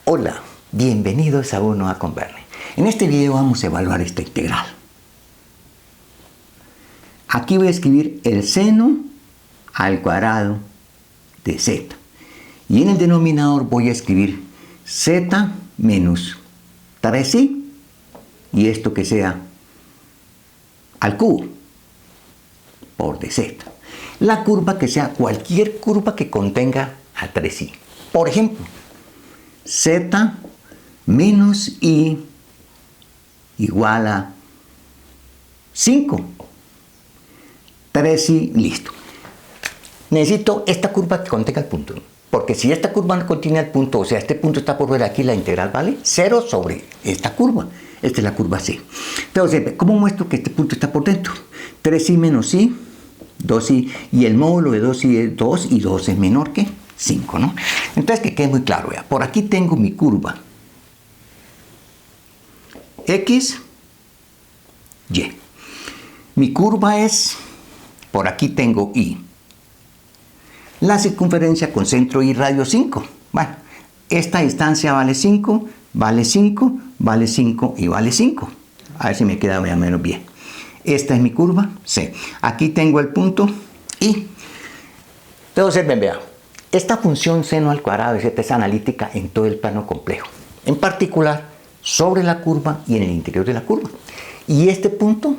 Hola, bienvenidos a Uno a con Bernie. En este video vamos a evaluar esta integral. Aquí voy a escribir el seno al cuadrado de z. Y en el denominador voy a escribir z menos 3i y esto que sea al cubo por dz. La curva que sea cualquier curva que contenga a 3i. Por ejemplo, z menos i igual a 5. 3i, listo. Necesito esta curva que contenga el punto. Porque si esta curva no contiene el punto, o sea, este punto está por fuera, aquí la integral vale 0 sobre esta curva. Esta es la curva C. Entonces, ¿cómo muestro que este punto está por dentro? 3i menos i, 2i, y el módulo de 2i es 2, y 2 es menor que 5, ¿no? Entonces, que quede muy claro, vea. Por aquí tengo mi curva X, Y. Mi curva es, por aquí tengo Y. La circunferencia con centro y radio 5. Bueno, esta distancia vale 5, vale 5, vale 5 y vale 5. A ver si me queda más o menos bien. Esta es mi curva C. Aquí tengo el punto I. Entonces, vean. Esta función seno al cuadrado de z es analítica en todo el plano complejo. En particular, sobre la curva y en el interior de la curva. Y este punto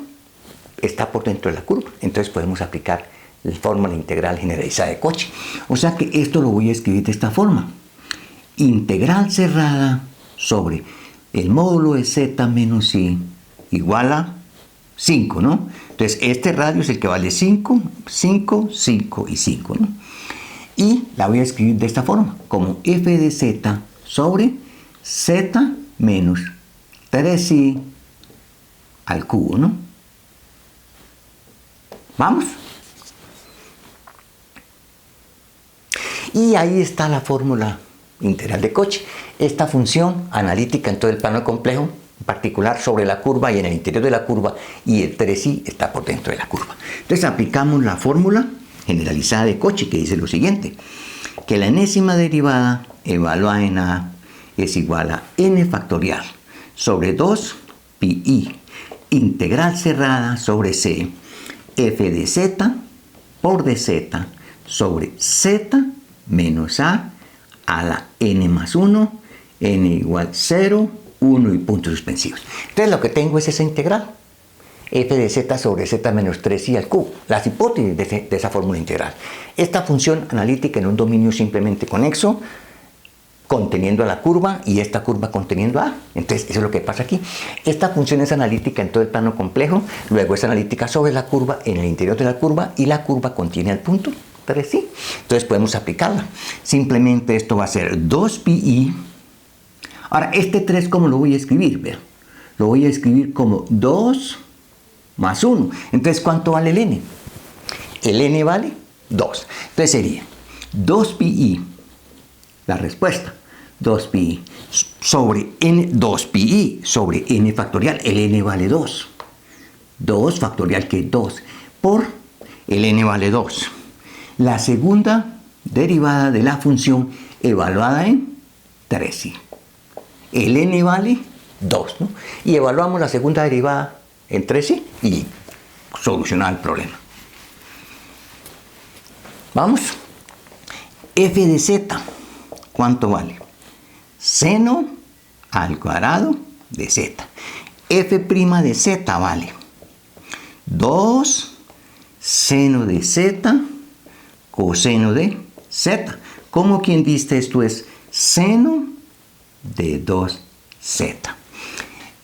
está por dentro de la curva. Entonces podemos aplicar la fórmula integral generalizada de Cauchy. O sea que esto lo voy a escribir de esta forma. Integral cerrada sobre el módulo de z menos i igual a 5, ¿no? Entonces este radio es el que vale 5, 5, 5 y 5, ¿no? Y la voy a escribir de esta forma, como f de z sobre z menos 3i al cubo, ¿no? ¿Vamos? Y ahí está la fórmula integral de Cauchy. Esta función analítica en todo el plano complejo, en particular sobre la curva y en el interior de la curva, y el 3i está por dentro de la curva. Entonces aplicamos la fórmula generalizada de Cauchy, que dice lo siguiente, que la enésima derivada evaluada en A es igual a n factorial sobre 2 pi integral cerrada sobre C f de z por dz sobre z menos a la n más 1, n igual 0, 1 y puntos suspensivos. Entonces lo que tengo es esa integral, f de z sobre z menos 3i al cubo, las hipótesis de esa fórmula integral. Esta función analítica en un dominio simplemente conexo, conteniendo a la curva y esta curva conteniendo a. Entonces, eso es lo que pasa aquí. Esta función es analítica en todo el plano complejo, luego es analítica sobre la curva, en el interior de la curva, y la curva contiene el punto 3i. Entonces, podemos aplicarla. Simplemente esto va a ser 2 pi. Ahora, este 3, ¿cómo lo voy a escribir? Vean. Lo voy a escribir como 2 más 1. Entonces, ¿cuánto vale el n? El n vale 2. Entonces sería 2 pi, la respuesta, 2 pi sobre n, 2 pi sobre n factorial. El n vale 2. 2 factorial que es 2 por el n vale 2. La segunda derivada de la función evaluada en 3i. El n vale 2, ¿no? Y evaluamos la segunda derivada en 3i y solucionar el problema. Vamos. F de z, ¿cuánto vale? Seno al cuadrado de z. F' de z vale 2 seno de z coseno de z. Como quien dice esto es seno de 2z.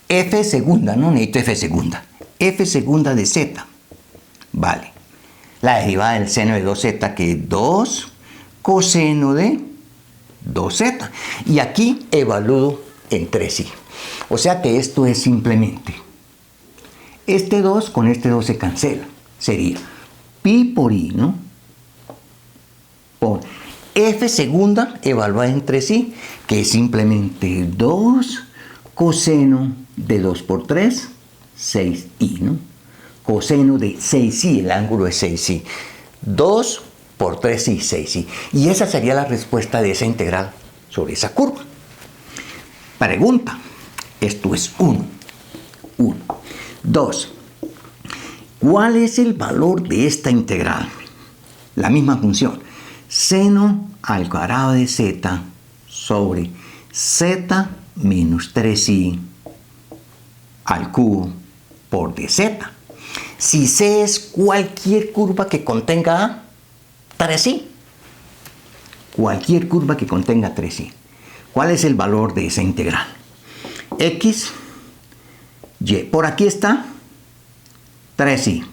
F segunda, no necesito F segunda. F segunda de z vale la derivada del seno de 2z, que es 2 coseno de 2z. Y aquí evalúo en 3i. O sea que esto es simplemente este 2 con este 2 se cancela. Sería pi por i, ¿no? Por f segunda evaluada en 3i, que es simplemente 2 coseno de 2 por 3, 6i, ¿no? Coseno de 6i, el ángulo es 6i. 2 por 3i, 6i. Y esa sería la respuesta de esa integral sobre esa curva. Pregunta. Esto es 1. 1. 2. ¿Cuál es el valor de esta integral? La misma función. Seno al cuadrado de z sobre z menos 3i al cubo por dz. Si c es cualquier curva que contenga a, 3i. Cualquier curva que contenga 3i. ¿Cuál es el valor de esa integral? X, y. Por aquí está 3i.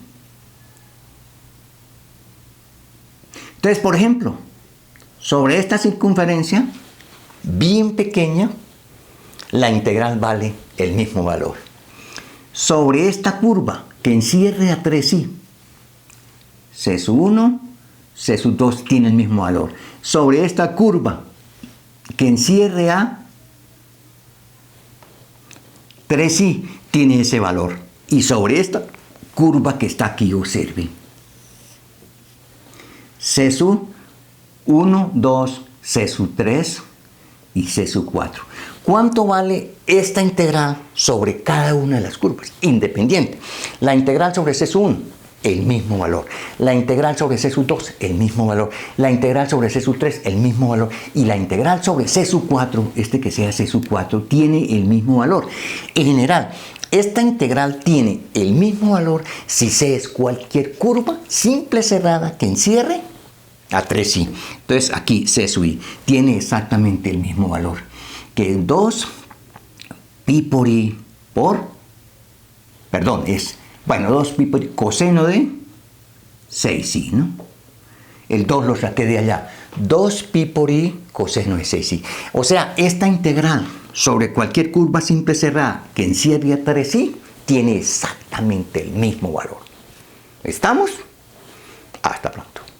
Entonces, por ejemplo, sobre esta circunferencia bien pequeña, la integral vale el mismo valor. Sobre esta curva que encierre a 3i, c sub 1, c sub 2 tiene el mismo valor. Sobre esta curva que encierre a 3i tiene ese valor. Y sobre esta curva que está aquí, observe. C sub 1, 2, C sub 3 y C sub 4. ¿Cuánto vale esta integral sobre cada una de las curvas? Independiente. La integral sobre C sub 1, el mismo valor. La integral sobre C sub 2, el mismo valor. La integral sobre C sub 3, el mismo valor. Y la integral sobre C sub 4, que sea C sub 4, tiene el mismo valor. En general, esta integral tiene el mismo valor si C es cualquier curva simple cerrada que encierre a 3i. Entonces aquí C sub i tiene exactamente el mismo valor que 2 pi por i por, perdón, es, bueno, 2 pi por i coseno de 6i, ¿no? El 2 lo saqué de allá. 2 pi por i coseno de 6i. O sea, esta integral sobre cualquier curva simple cerrada que encierre a 3i tiene exactamente el mismo valor. ¿Estamos? Hasta pronto.